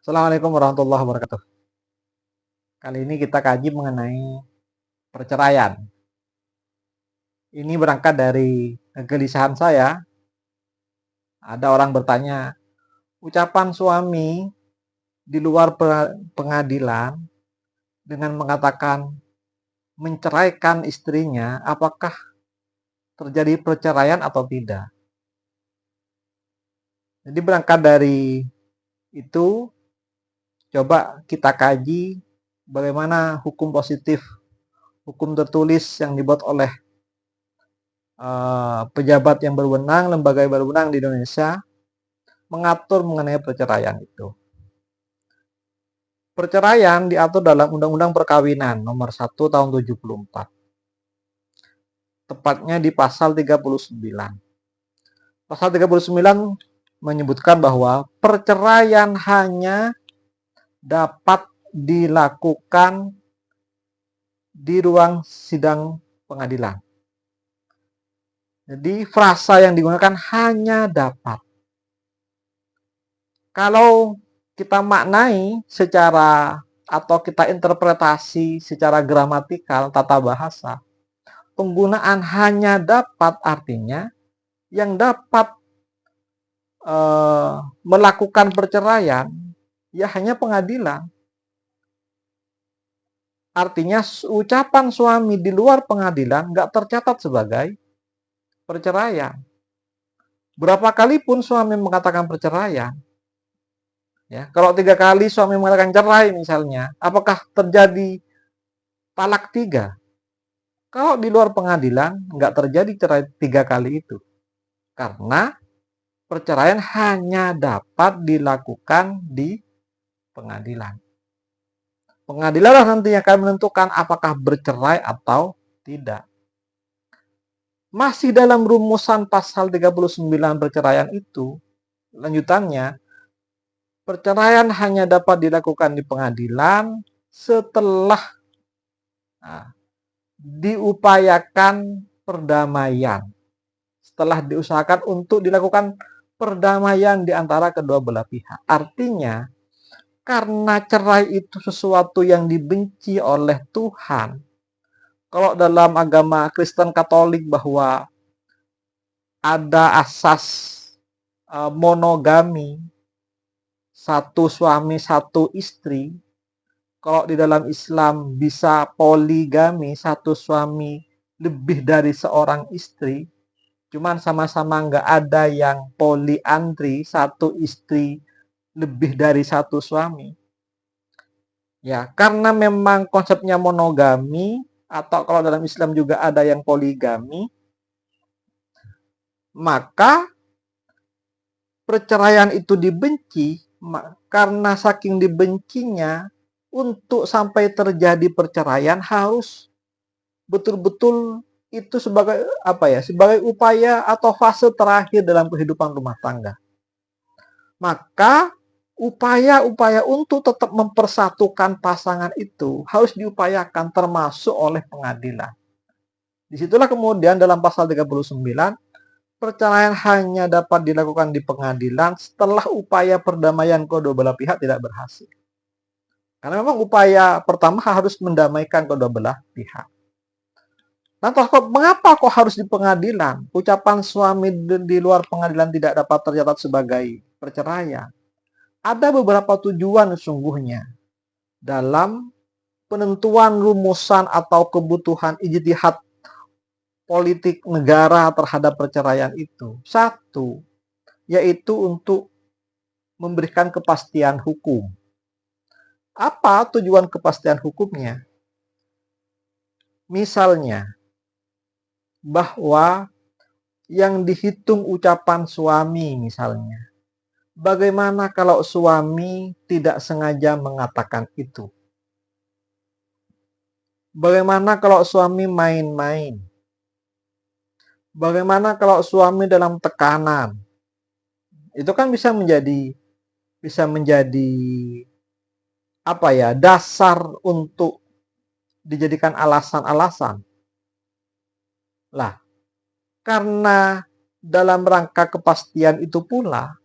Assalamualaikum warahmatullahi wabarakatuh. Kali ini kita kaji mengenai perceraian. Ini berangkat dari kegelisahan saya. Ada orang bertanya, ucapan suami di luar pengadilan dengan mengatakan menceraikan istrinya, apakah terjadi perceraian atau tidak? Jadi berangkat dari itu, coba kita kaji bagaimana hukum positif, hukum tertulis yang dibuat oleh pejabat yang berwenang, lembaga yang berwenang di Indonesia mengatur mengenai perceraian itu. Perceraian diatur dalam Undang-Undang Perkawinan nomor 1 tahun 74. Tepatnya di pasal 39. Pasal 39 menyebutkan bahwa perceraian hanya dapat dilakukan di ruang sidang pengadilan. Jadi frasa yang digunakan hanya dapat. Kalau kita maknai secara atau kita interpretasi secara gramatikal tata bahasa, penggunaan hanya dapat artinya yang dapat melakukan perceraian ya hanya pengadilan. Artinya ucapan suami di luar pengadilan nggak tercatat sebagai perceraian. Berapa kali pun suami mengatakan perceraian, ya, kalau 3 kali suami mengatakan cerai misalnya, apakah terjadi talak 3? Kalau di luar pengadilan, nggak terjadi cerai 3 kali itu. Karena perceraian hanya dapat dilakukan di pengadilan. Pengadilan nanti akan menentukan apakah bercerai atau tidak. Masih dalam rumusan pasal 39 perceraian itu, lanjutannya, perceraian hanya dapat dilakukan di pengadilan setelah diupayakan perdamaian. Setelah diusahakan untuk dilakukan perdamaian di antara kedua belah pihak. Artinya, karena cerai itu sesuatu yang dibenci oleh Tuhan. Kalau dalam agama Kristen Katolik bahwa ada asas monogami, satu suami satu istri. Kalau di dalam Islam bisa poligami, satu suami lebih dari seorang istri. Cuman sama-sama nggak ada yang poliandri, satu istri lebih dari satu suami. Ya, karena memang konsepnya monogami, atau kalau dalam Islam juga ada yang poligami, maka perceraian itu dibenci, karena saking dibencinya, untuk sampai terjadi perceraian harus betul-betul itu sebagai sebagai upaya atau fase terakhir dalam kehidupan rumah tangga. Maka upaya-upaya untuk tetap mempersatukan pasangan itu harus diupayakan termasuk oleh pengadilan. Disitulah kemudian dalam pasal 39, perceraian hanya dapat dilakukan di pengadilan setelah upaya perdamaian kedua belah pihak tidak berhasil. Karena memang upaya pertama harus mendamaikan kedua belah pihak. Nah, mengapa kok harus di pengadilan? Ucapan suami di luar pengadilan tidak dapat tercatat sebagai perceraian. Ada beberapa tujuan sesungguhnya dalam penentuan rumusan atau kebutuhan ijtihad politik negara terhadap perceraian itu. Satu, yaitu untuk memberikan kepastian hukum. Apa tujuan kepastian hukumnya? Misalnya, bahwa yang dihitung ucapan suami misalnya. Bagaimana kalau suami tidak sengaja mengatakan itu? Bagaimana kalau suami main-main? Bagaimana kalau suami dalam tekanan? Itu kan bisa menjadi dasar untuk dijadikan alasan-alasan. Lah, karena dalam rangka kepastian itu pula,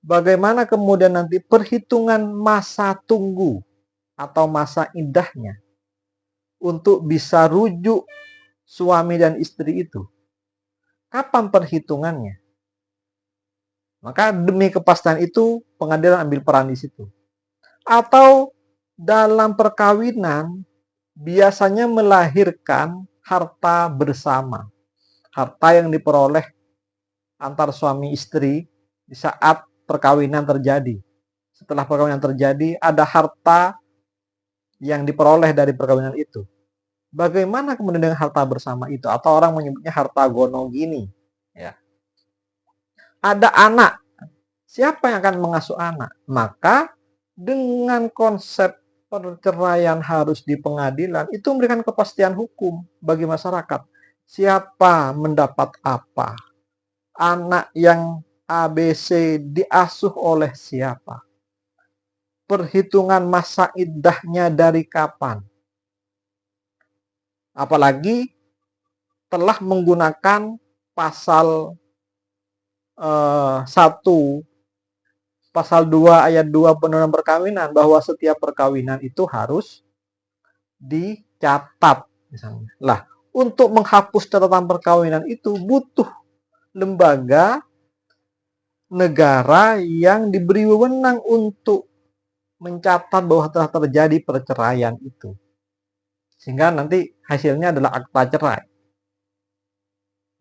bagaimana kemudian nanti perhitungan masa tunggu atau masa indahnya untuk bisa rujuk suami dan istri itu. Kapan perhitungannya? Maka demi kepastian itu pengadilan ambil peran di situ. Atau dalam perkawinan biasanya melahirkan harta bersama. Harta yang diperoleh antar suami istri di saat perkawinan terjadi. Setelah perkawinan terjadi, ada harta yang diperoleh dari perkawinan itu. Bagaimana kemudian dengan harta bersama itu? Atau orang menyebutnya harta gono gini. Ya. Ada anak. Siapa yang akan mengasuh anak? Maka dengan konsep perceraian harus di pengadilan, itu memberikan kepastian hukum bagi masyarakat. Siapa mendapat apa? Anak yang ABC diasuh oleh siapa? Perhitungan masa iddahnya dari kapan? Apalagi telah menggunakan pasal 1, pasal 2 ayat 2 Undang-Undang Perkawinan, bahwa setiap perkawinan itu harus dicatat misalnya. Lah, untuk menghapus catatan perkawinan itu butuh lembaga negara yang diberi wewenang untuk mencatat bahwa telah terjadi perceraian itu. Sehingga nanti hasilnya adalah akta cerai.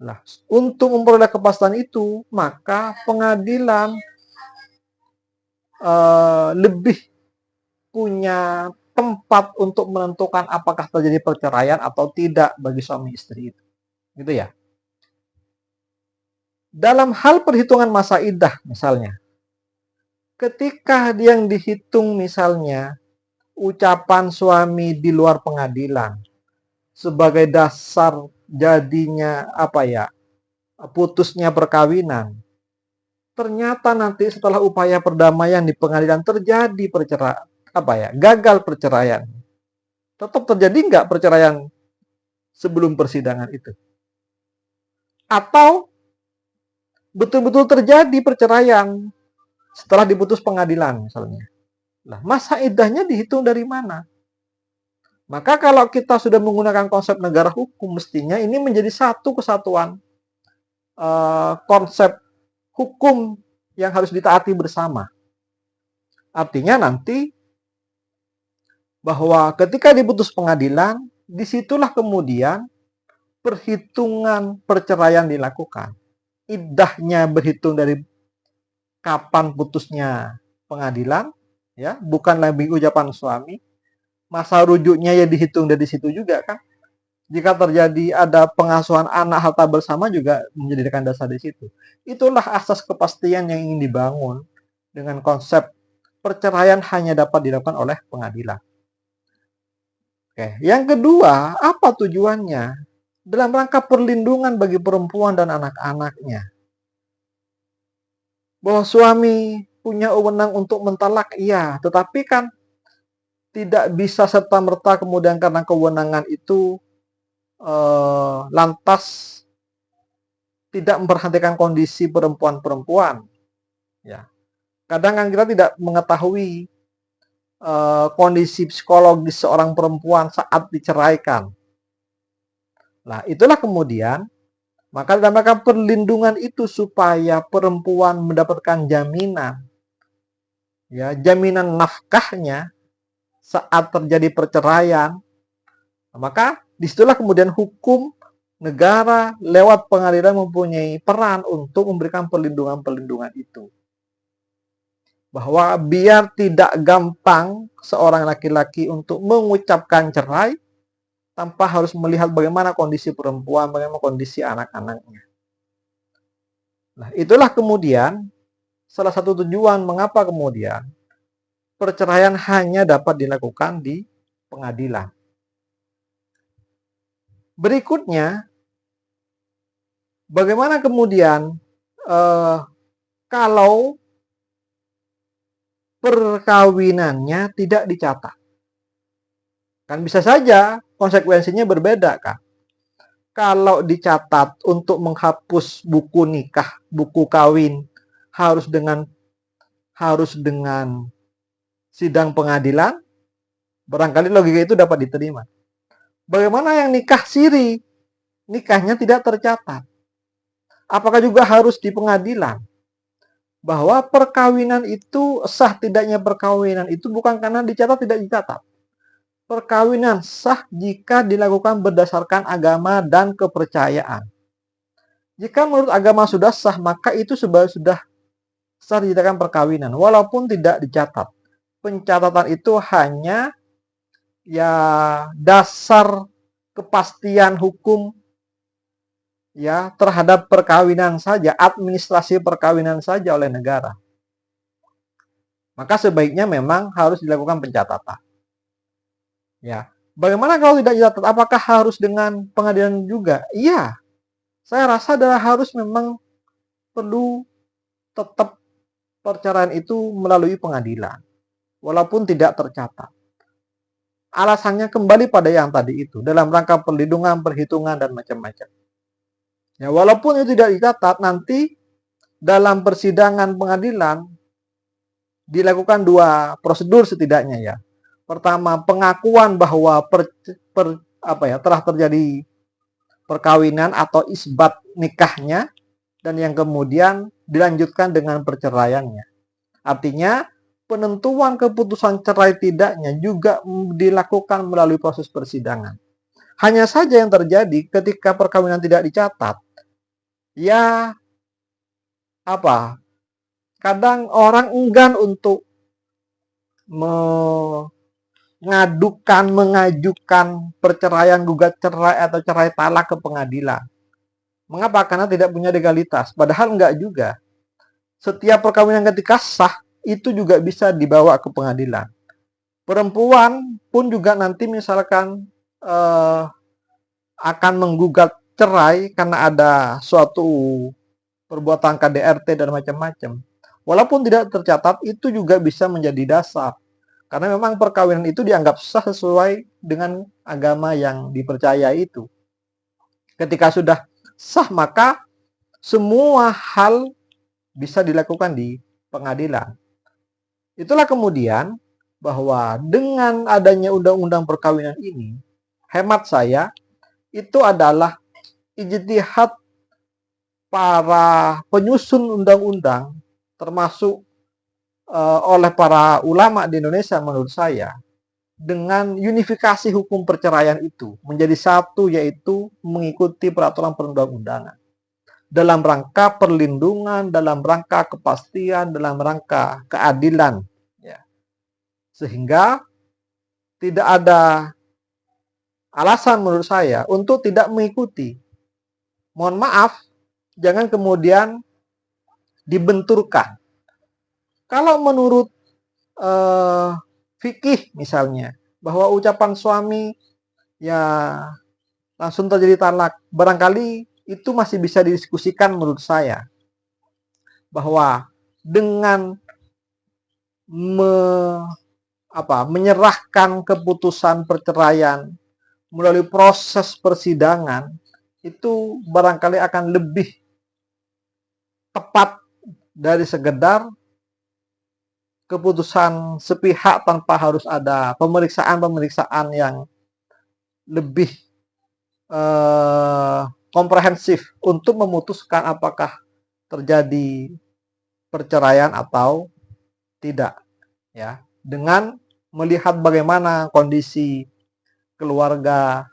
Nah, untuk memperoleh kepastian itu, maka pengadilan lebih punya tempat untuk menentukan apakah terjadi perceraian atau tidak bagi suami istri itu. Gitu ya. Dalam hal perhitungan masa iddah misalnya, ketika yang dihitung misalnya ucapan suami di luar pengadilan sebagai dasar jadinya putusnya perkawinan, ternyata nanti setelah upaya perdamaian di pengadilan terjadi gagal perceraian. Tetap terjadi nggak perceraian sebelum persidangan itu? Atau betul-betul terjadi perceraian setelah diputus pengadilan misalnya. Nah, masa iddahnya dihitung dari mana? Maka kalau kita sudah menggunakan konsep negara hukum, mestinya ini menjadi satu kesatuan konsep hukum yang harus ditaati bersama. Artinya nanti bahwa ketika diputus pengadilan, disitulah kemudian perhitungan perceraian dilakukan. Iddahnya berhitung dari kapan putusnya pengadilan, ya, bukan lagi ucapan suami. Masa rujuknya ya dihitung dari situ juga kan. Jika terjadi ada pengasuhan anak harta bersama juga menjadikan dasar di situ. Itulah asas kepastian yang ingin dibangun dengan konsep perceraian hanya dapat dilakukan oleh pengadilan. Oke, yang kedua, apa tujuannya? Dalam rangka perlindungan bagi perempuan dan anak-anaknya. Bahwa suami punya wewenang untuk mentalak, iya, tetapi kan tidak bisa serta-merta kemudian karena kewenangan itu lantas tidak memperhatikan kondisi perempuan-perempuan. Ya. Kadang kan kita tidak mengetahui kondisi psikologis seorang perempuan saat diceraikan. Nah, itulah kemudian, maka dalam rangka perlindungan itu supaya perempuan mendapatkan jaminan, ya, jaminan nafkahnya saat terjadi perceraian, maka disitulah kemudian hukum negara lewat pengadilan mempunyai peran untuk memberikan perlindungan-perlindungan itu. Bahwa biar tidak gampang seorang laki-laki untuk mengucapkan cerai tanpa harus melihat bagaimana kondisi perempuan, bagaimana kondisi anak-anaknya. Nah, itulah kemudian salah satu tujuan mengapa kemudian perceraian hanya dapat dilakukan di pengadilan. Berikutnya, bagaimana kemudian kalau perkawinannya tidak dicatat? Kan bisa saja konsekuensinya berbeda kan. Kalau dicatat untuk menghapus buku nikah, buku kawin, harus dengan harus dengan sidang pengadilan? Barangkali logika itu dapat diterima. Bagaimana yang nikah siri? Nikahnya tidak tercatat. Apakah juga harus di pengadilan? Bahwa perkawinan itu, sah tidaknya perkawinan itu bukan karena dicatat tidak dicatat. Perkawinan sah jika dilakukan berdasarkan agama dan kepercayaan. Jika menurut agama sudah sah, maka itu sudah sah dijadikan perkawinan, walaupun tidak dicatat. Pencatatan itu hanya ya dasar kepastian hukum ya terhadap perkawinan saja, administrasi perkawinan saja oleh negara. Maka sebaiknya memang harus dilakukan pencatatan. Ya. Bagaimana kalau tidak dicatat? Apakah harus dengan pengadilan juga? Iya. Saya rasa adalah harus memang perlu tetap perceraian itu melalui pengadilan. Walaupun tidak tercatat. Alasannya kembali pada yang tadi itu, dalam rangka perlindungan, perhitungan, dan macam-macam. Ya, walaupun itu tidak dicatat, nanti dalam persidangan pengadilan dilakukan dua prosedur setidaknya ya. Pertama, pengakuan bahwa telah terjadi perkawinan atau isbat nikahnya, dan yang kemudian dilanjutkan dengan perceraiannya. Artinya, penentuan keputusan cerai tidaknya juga dilakukan melalui proses persidangan. Hanya saja yang terjadi ketika perkawinan tidak dicatat, ya kadang orang enggan untuk mengajukan perceraian, gugat cerai atau cerai talak ke pengadilan. Mengapa? Karena tidak punya legalitas. Padahal enggak juga. Setiap perkawinan ketika sah itu juga bisa dibawa ke pengadilan. Perempuan pun juga nanti misalkan akan menggugat cerai karena ada suatu perbuatan KDRT dan macam-macam. Walaupun tidak tercatat, itu juga bisa menjadi dasar. Karena memang perkawinan itu dianggap sah sesuai dengan agama yang dipercaya itu. Ketika sudah sah, maka semua hal bisa dilakukan di pengadilan. Itulah kemudian bahwa dengan adanya undang-undang perkawinan ini, hemat saya, itu adalah ijtihad para penyusun undang-undang, termasuk oleh para ulama di Indonesia menurut saya, dengan unifikasi hukum perceraian itu menjadi satu, yaitu mengikuti peraturan perundang-undangan. Dalam rangka perlindungan, dalam rangka kepastian, dalam rangka keadilan. Ya. Sehingga tidak ada alasan menurut saya untuk tidak mengikuti. Mohon maaf, jangan kemudian dibenturkan. Kalau menurut fikih misalnya, bahwa ucapan suami ya langsung terjadi talak, barangkali itu masih bisa didiskusikan menurut saya. Bahwa dengan menyerahkan keputusan perceraian melalui proses persidangan, itu barangkali akan lebih tepat dari sekedar keputusan sepihak tanpa harus ada pemeriksaan-pemeriksaan yang lebih komprehensif untuk memutuskan apakah terjadi perceraian atau tidak, ya, dengan melihat bagaimana kondisi keluarga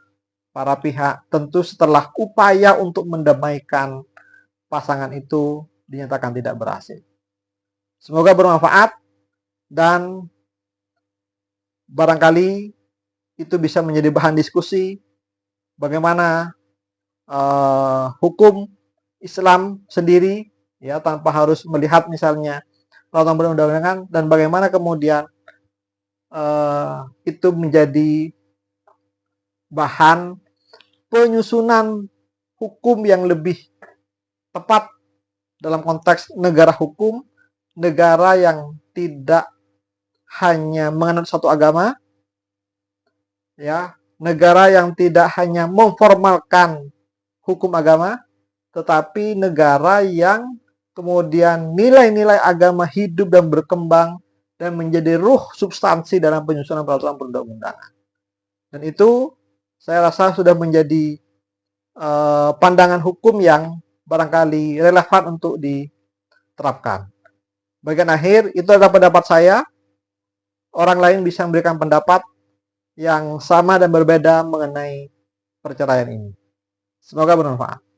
para pihak, tentu setelah upaya untuk mendamaikan pasangan itu dinyatakan tidak berhasil. Semoga bermanfaat dan barangkali itu bisa menjadi bahan diskusi bagaimana hukum Islam sendiri, ya, tanpa harus melihat misalnya peraturan perundang-undangan, dan bagaimana kemudian itu menjadi bahan penyusunan hukum yang lebih tepat dalam konteks negara hukum, negara yang tidak hanya menganut satu agama, ya, negara yang tidak hanya memformalkan hukum agama, tetapi negara yang kemudian nilai-nilai agama hidup dan berkembang dan menjadi ruh substansi dalam penyusunan peraturan perundang-undangan. Dan itu saya rasa sudah menjadi pandangan hukum yang barangkali relevan untuk diterapkan. Bagian akhir, itu adalah pendapat saya. Orang lain bisa memberikan pendapat yang sama dan berbeda mengenai perceraian ini. Semoga bermanfaat.